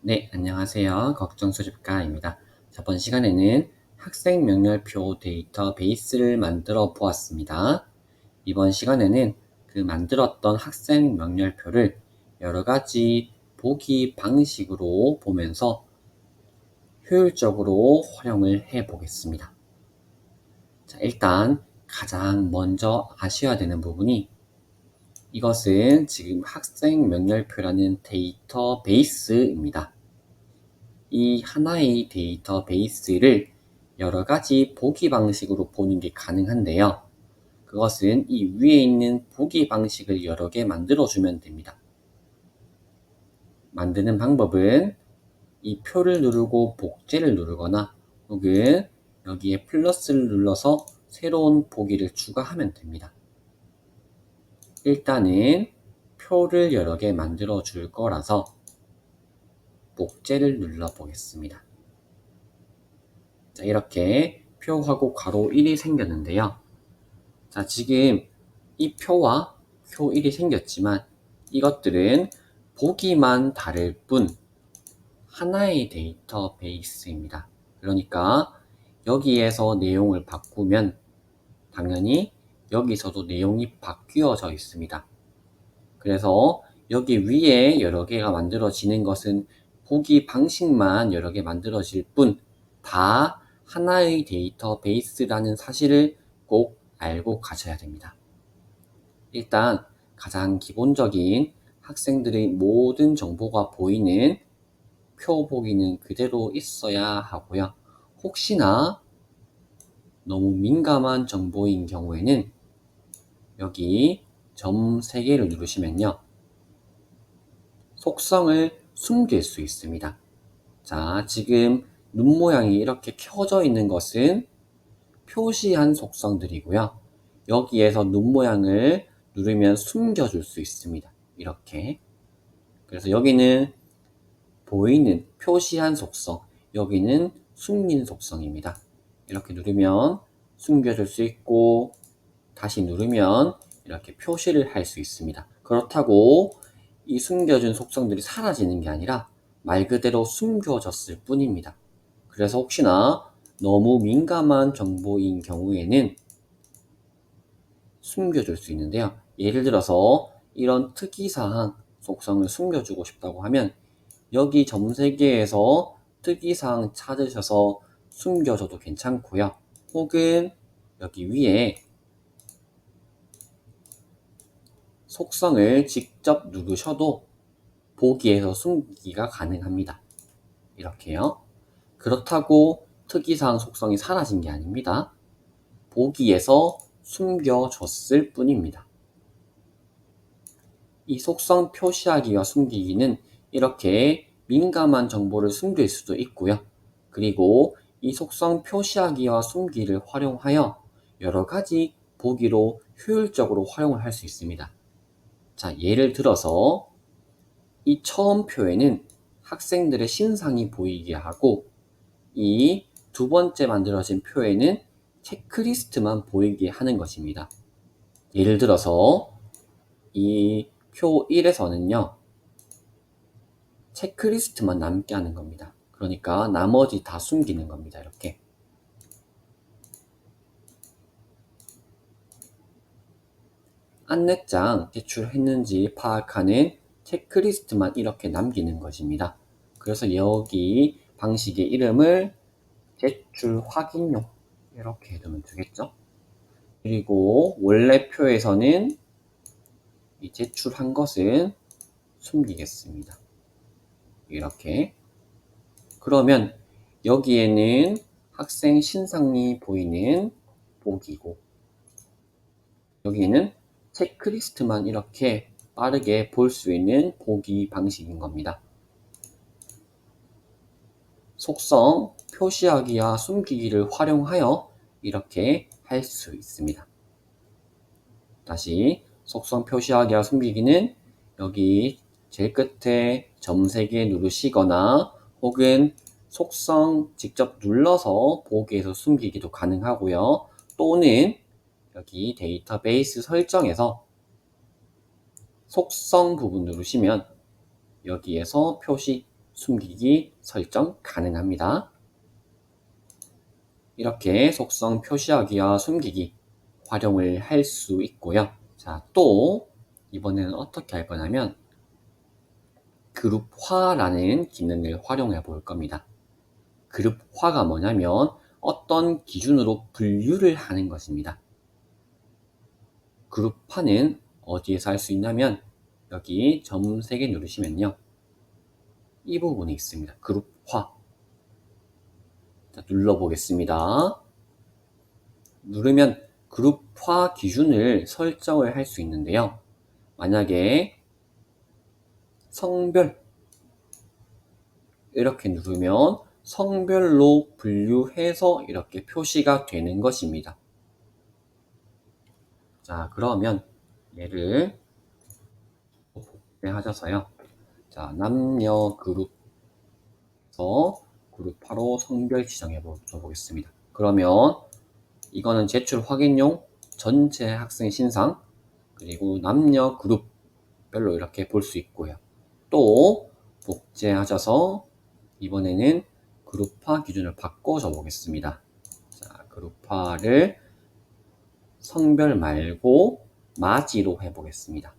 네, 안녕하세요. 걱정수집가입니다. 저번 시간에는 학생 명렬표 데이터베이스를 만들어 보았습니다. 이번 시간에는 그 만들었던 학생 명렬표를 여러 가지 보기 방식으로 보면서 효율적으로 활용을 해 보겠습니다. 자, 일단 가장 먼저 아셔야 되는 부분이 이것은 지금 학생 명렬표라는 데이터베이스입니다. 이 하나의 데이터베이스를 여러 가지 보기 방식으로 보는 게 가능한데요. 그것은 이 위에 있는 보기 방식을 여러 개 만들어주면 됩니다. 만드는 방법은 이 표를 누르고 복제를 누르거나 혹은 여기에 플러스를 눌러서 새로운 보기를 추가하면 됩니다. 일단은 표를 여러 개 만들어 줄 거라서 복제를 눌러 보겠습니다. 자, 이렇게 표하고 괄호 1이 생겼는데요. 자, 지금 이 표와 표 1이 생겼지만 이것들은 보기만 다를 뿐 하나의 데이터베이스입니다. 그러니까 여기에서 내용을 바꾸면 당연히 여기서도 내용이 바뀌어져 있습니다. 그래서 여기 위에 여러 개가 만들어지는 것은 보기 방식만 여러 개 만들어질 뿐 다 하나의 데이터베이스라는 사실을 꼭 알고 가셔야 됩니다. 일단 가장 기본적인 학생들의 모든 정보가 보이는 표 보기는 그대로 있어야 하고요. 혹시나 너무 민감한 정보인 경우에는 여기 점 3개를 누르시면요. 속성을 숨길 수 있습니다. 자, 지금 눈 모양이 이렇게 켜져 있는 것은 표시한 속성들이고요. 여기에서 눈 모양을 누르면 숨겨줄 수 있습니다. 이렇게. 그래서 여기는 보이는 표시한 속성, 여기는 숨긴 속성입니다. 이렇게 누르면 숨겨줄 수 있고 다시 누르면 이렇게 표시를 할 수 있습니다. 그렇다고 이 숨겨진 속성들이 사라지는 게 아니라 말 그대로 숨겨졌을 뿐입니다. 그래서 혹시나 너무 민감한 정보인 경우에는 숨겨줄 수 있는데요. 예를 들어서 이런 특이사항 속성을 숨겨주고 싶다고 하면 여기 점 3개에서 특이사항 찾으셔서 숨겨줘도 괜찮고요. 혹은 여기 위에 속성을 직접 누르셔도 보기에서 숨기기가 가능합니다. 이렇게요. 그렇다고 특이사항 속성이 사라진 게 아닙니다. 보기에서 숨겨줬을 뿐입니다. 이 속성 표시하기와 숨기기는 이렇게 민감한 정보를 숨길 수도 있고요. 그리고 이 속성 표시하기와 숨기를 활용하여 여러 가지 보기로 효율적으로 활용을 할 수 있습니다. 자, 예를 들어서 이 처음 표에는 학생들의 신상이 보이게 하고 이 두 번째 만들어진 표에는 체크리스트만 보이게 하는 것입니다. 예를 들어서 이 표 1에서는요, 체크리스트만 남게 하는 겁니다. 그러니까 나머지 다 숨기는 겁니다. 이렇게. 안내장 제출했는지 파악하는 체크리스트만 이렇게 남기는 것입니다. 그래서 여기 방식의 이름을 제출 확인용 이렇게 해두면 되겠죠. 그리고 원래 표에서는 이 제출한 것은 숨기겠습니다. 이렇게. 그러면 여기에는 학생 신상이 보이는 보기고 여기에는 체크리스트만 이렇게 빠르게 볼 수 있는 보기 방식인 겁니다. 속성 표시하기와 숨기기를 활용하여 이렇게 할 수 있습니다. 다시 속성 표시하기와 숨기기는 여기 제일 끝에 점 3개 누르시거나 혹은 속성 직접 눌러서 보기에서 숨기기도 가능하고요. 또는 여기 데이터베이스 설정에서 속성 부분 누르시면 여기에서 표시 숨기기 설정 가능합니다. 이렇게 속성 표시하기와 숨기기 활용을 할 수 있고요. 자, 또 이번에는 어떻게 할 거냐면 그룹화라는 기능을 활용해 볼 겁니다. 그룹화가 뭐냐면 어떤 기준으로 분류를 하는 것입니다. 그룹화는 어디에서 할 수 있냐면 여기 점 3개 누르시면요. 이 부분이 있습니다. 그룹화. 자, 눌러보겠습니다. 누르면 그룹화 기준을 설정을 할 수 있는데요. 만약에 성별 이렇게 누르면 성별로 분류해서 이렇게 표시가 되는 것입니다. 자, 그러면 얘를 복제하셔서요. 자, 남녀 그룹에서 그룹화로 성별 지정해 보겠습니다. 그러면 이거는 제출 확인용 전체 학생 신상 그리고 남녀 그룹별로 이렇게 볼 수 있고요. 또 복제하셔서 이번에는 그룹화 기준을 바꿔줘 보겠습니다. 자, 그룹화를 성별 말고 마지로 해보겠습니다.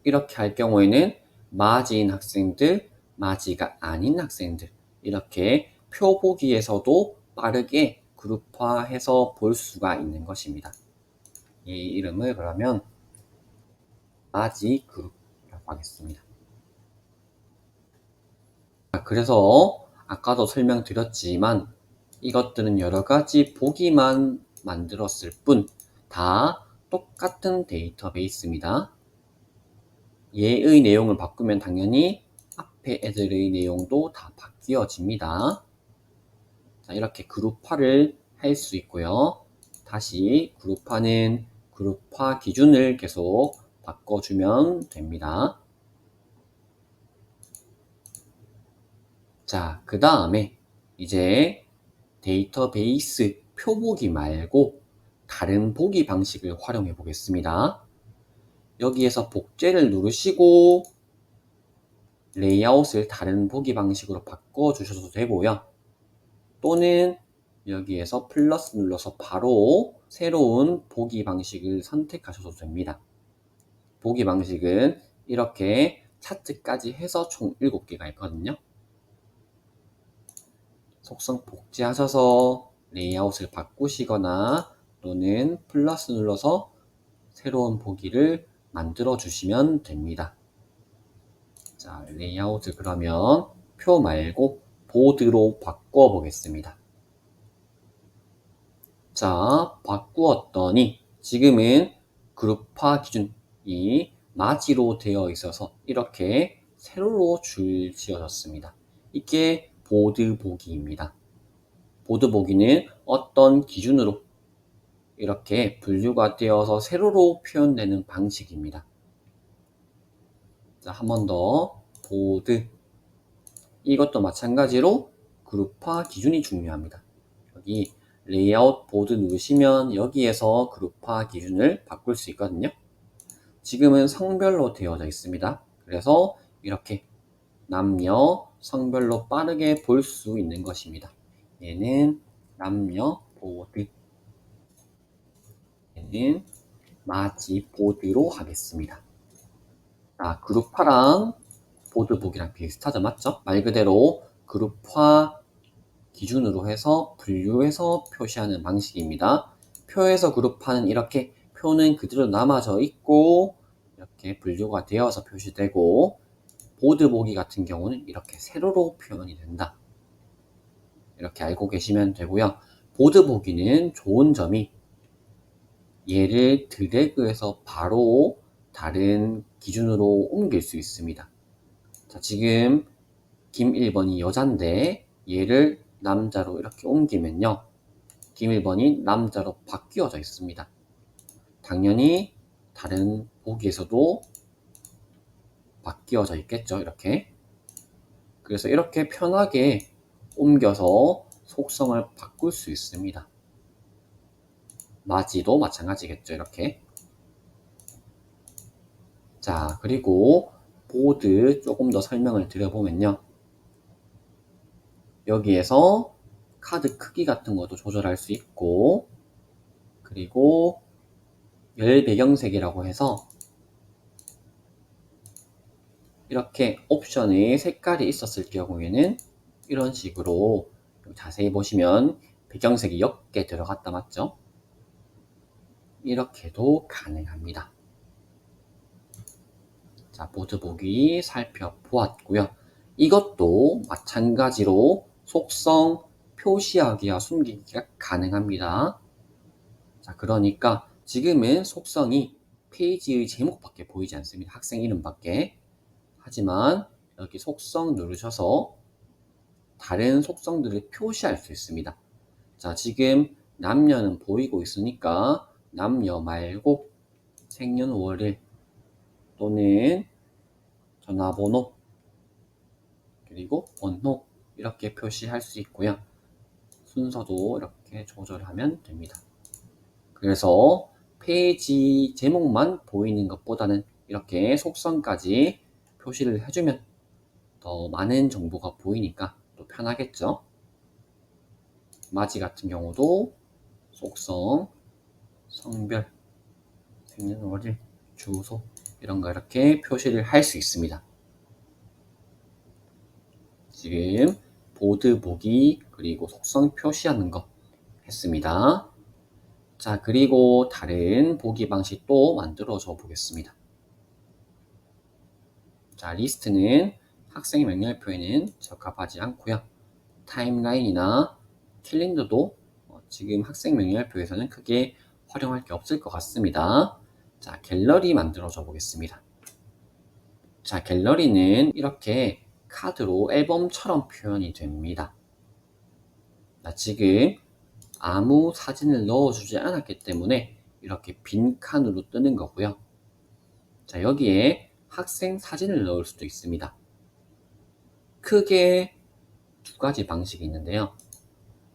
이렇게 할 경우에는 마지인 학생들, 마지가 아닌 학생들 이렇게 표 보기에서도 빠르게 그룹화해서 볼 수가 있는 것입니다. 이 이름을 그러면 마지 그룹이라고 하겠습니다. 그래서 아까도 설명드렸지만 이것들은 여러 가지 보기만 만들었을 뿐 다 똑같은 데이터베이스입니다. 얘의 내용을 바꾸면 당연히 앞에 애들의 내용도 다 바뀌어집니다. 자, 이렇게 그룹화를 할 수 있고요. 다시 그룹화는 그룹화 기준을 계속 바꿔주면 됩니다. 자, 그 다음에 이제 데이터베이스 표보기 말고 다른 보기 방식을 활용해 보겠습니다. 여기에서 복제를 누르시고 레이아웃을 다른 보기 방식으로 바꿔 주셔도 되고요. 또는 여기에서 플러스 눌러서 바로 새로운 보기 방식을 선택하셔도 됩니다. 보기 방식은 이렇게 차트까지 해서 총 7개가 있거든요. 속성 복제하셔서 레이아웃을 바꾸시거나 또는 플러스 눌러서 새로운 보기를 만들어 주시면 됩니다. 자, 레이아웃을 그러면 표 말고 보드로 바꿔 보겠습니다. 자, 바꾸었더니 지금은 그룹화 기준이 마지로 되어 있어서 이렇게 세로로 줄 지어졌습니다. 이게 보드 보기입니다. 보드 보기는 어떤 기준으로 이렇게 분류가 되어서 세로로 표현되는 방식입니다. 자, 한 번 더 보드. 이것도 마찬가지로 그룹화 기준이 중요합니다. 여기 레이아웃 보드 누르시면 여기에서 그룹화 기준을 바꿀 수 있거든요. 지금은 성별로 되어져 있습니다. 그래서 이렇게 남녀 성별로 빠르게 볼 수 있는 것입니다. 얘는 남녀 보드, 얘는 마지 보드로 하겠습니다. 자, 그룹화랑 보드 보기랑 비슷하죠, 맞죠? 말 그대로 그룹화 기준으로 해서 분류해서 표시하는 방식입니다. 표에서 그룹화는 이렇게 표는 그대로 남아져 있고 이렇게 분류가 되어서 표시되고 보드 보기 같은 경우는 이렇게 세로로 표현이 된다. 이렇게 알고 계시면 되고요. 보드 보기는 좋은 점이 얘를 드래그해서 바로 다른 기준으로 옮길 수 있습니다. 자, 지금 김 1번이 여잔데 얘를 남자로 이렇게 옮기면요. 김 1번이 남자로 바뀌어져 있습니다. 당연히 다른 보기에서도 바뀌어져 있겠죠. 이렇게. 그래서 이렇게 편하게 옮겨서 속성을 바꿀 수 있습니다. 마지도 마찬가지겠죠. 이렇게. 자, 그리고 보드 조금 더 설명을 드려보면요. 여기에서 카드 크기 같은 것도 조절할 수 있고, 그리고 열 배경색이라고 해서 이렇게 옵션에 색깔이 있었을 경우에는 이런 식으로 자세히 보시면 배경색이 옅게 들어갔다 맞죠? 이렇게도 가능합니다. 자, 보드 보기 살펴보았고요. 이것도 마찬가지로 속성 표시하기와 숨기기가 가능합니다. 자, 그러니까 지금은 속성이 페이지의 제목밖에 보이지 않습니다. 학생 이름밖에. 하지만 여기 속성 누르셔서 다른 속성들을 표시할 수 있습니다. 자, 지금 남녀는 보이고 있으니까 남녀 말고 생년월일 또는 전화번호 그리고 번호 이렇게 표시할 수 있고요. 순서도 이렇게 조절하면 됩니다. 그래서 페이지 제목만 보이는 것보다는 이렇게 속성까지 표시를 해주면 더 많은 정보가 보이니까 또 편하겠죠. 맞이 같은 경우도 속성, 성별, 생년월일, 주소 이런 거 이렇게 표시를 할 수 있습니다. 지금 보드 보기 그리고 속성 표시하는 거 했습니다. 자, 그리고 다른 보기 방식도 만들어줘 보겠습니다. 자, 리스트는 학생 명렬표에는 적합하지 않고요. 타임라인이나 캘린더도 지금 학생 명렬표에서는 크게 활용할 게 없을 것 같습니다. 자, 갤러리 만들어줘 보겠습니다. 자, 갤러리는 이렇게 카드로 앨범처럼 표현이 됩니다. 자, 지금 아무 사진을 넣어주지 않았기 때문에 이렇게 빈 칸으로 뜨는 거고요. 자, 여기에 학생 사진을 넣을 수도 있습니다. 크게 두 가지 방식이 있는데요.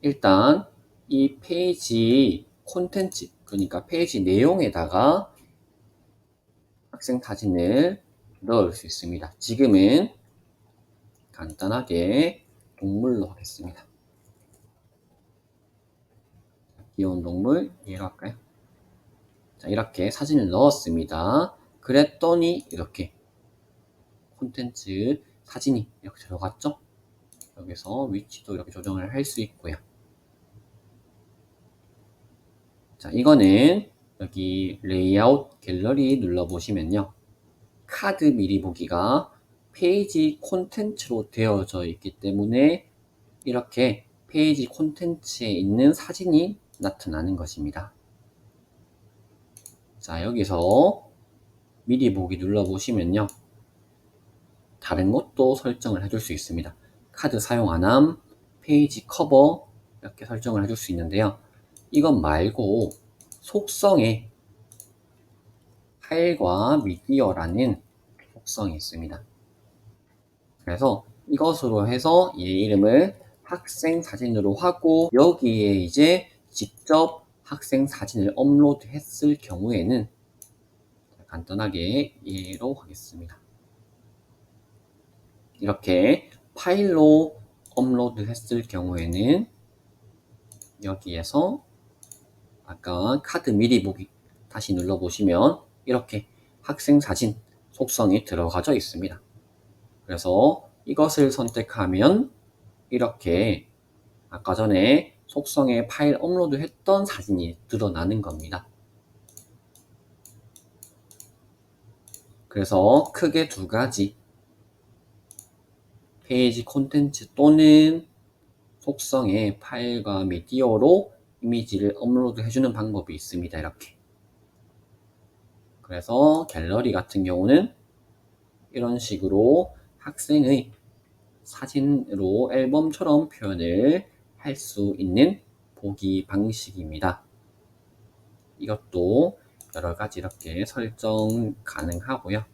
일단 이 페이지 콘텐츠, 그러니까 페이지 내용에다가 학생 사진을 넣을 수 있습니다. 지금은 간단하게 동물로 하겠습니다. 귀여운 동물 얘로 할까요? 자, 이렇게 사진을 넣었습니다. 그랬더니 이렇게 콘텐츠 사진이 이렇게 들어갔죠? 여기서 위치도 이렇게 조정을 할 수 있고요. 자, 이거는 여기 레이아웃 갤러리 눌러보시면요. 카드 미리 보기가 페이지 콘텐츠로 되어져 있기 때문에 이렇게 페이지 콘텐츠에 있는 사진이 나타나는 것입니다. 자, 여기서 미리 보기 눌러보시면요. 다른 것도 설정을 해줄 수 있습니다. 카드 사용 안함, 페이지 커버 이렇게 설정을 해줄 수 있는데요. 이것 말고 속성에 파일과 미디어라는 속성이 있습니다. 그래서 이것으로 해서 얘 이름을 학생 사진으로 하고 여기에 이제 직접 학생 사진을 업로드 했을 경우에는 간단하게 얘로 하겠습니다. 이렇게 파일로 업로드 했을 경우에는 여기에서 아까 카드 미리 보기 다시 눌러보시면 이렇게 학생 사진 속성이 들어가져 있습니다. 그래서 이것을 선택하면 이렇게 아까 전에 속성에 파일 업로드 했던 사진이 드러나는 겁니다. 그래서 크게 두 가지 페이지 콘텐츠 또는 속성의 파일과 미디어로 이미지를 업로드 해주는 방법이 있습니다. 이렇게. 그래서 갤러리 같은 경우는 이런 식으로 학생의 사진으로 앨범처럼 표현을 할 수 있는 보기 방식입니다. 이것도 여러 가지 이렇게 설정 가능하고요.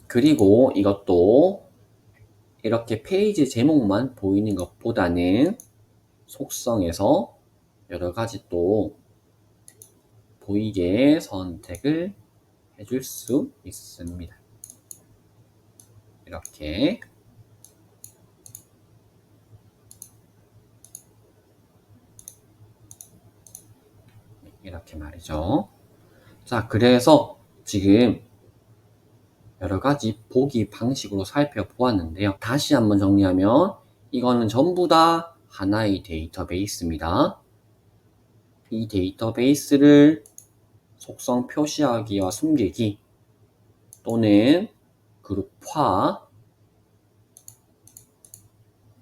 그리고 이것도 이렇게 페이지 제목만 보이는 것보다는 속성에서 여러 가지 또 보이게 선택을 해줄 수 있습니다. 이렇게. 이렇게 말이죠. 자, 그래서 지금 여러 가지 보기 방식으로 살펴보았는데요. 다시 한번 정리하면 이거는 전부 다 하나의 데이터베이스입니다. 이 데이터베이스를 속성 표시하기와 숨기기 또는 그룹화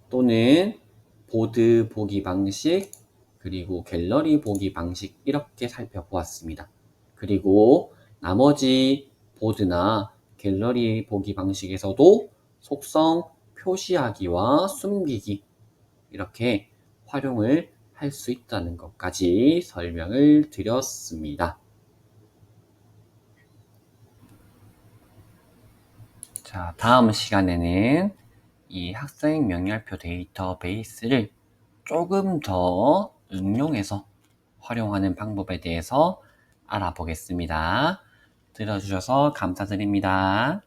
또는 보드 보기 방식 그리고 갤러리 보기 방식 이렇게 살펴보았습니다. 그리고 나머지 보드나 갤러리 보기 방식에서도 속성 표시하기와 숨기기 이렇게 활용을 할 수 있다는 것까지 설명을 드렸습니다. 자, 다음 시간에는 이 학생 명렬표 데이터베이스를 조금 더 응용해서 활용하는 방법에 대해서 알아보겠습니다. 들어주셔서 감사드립니다.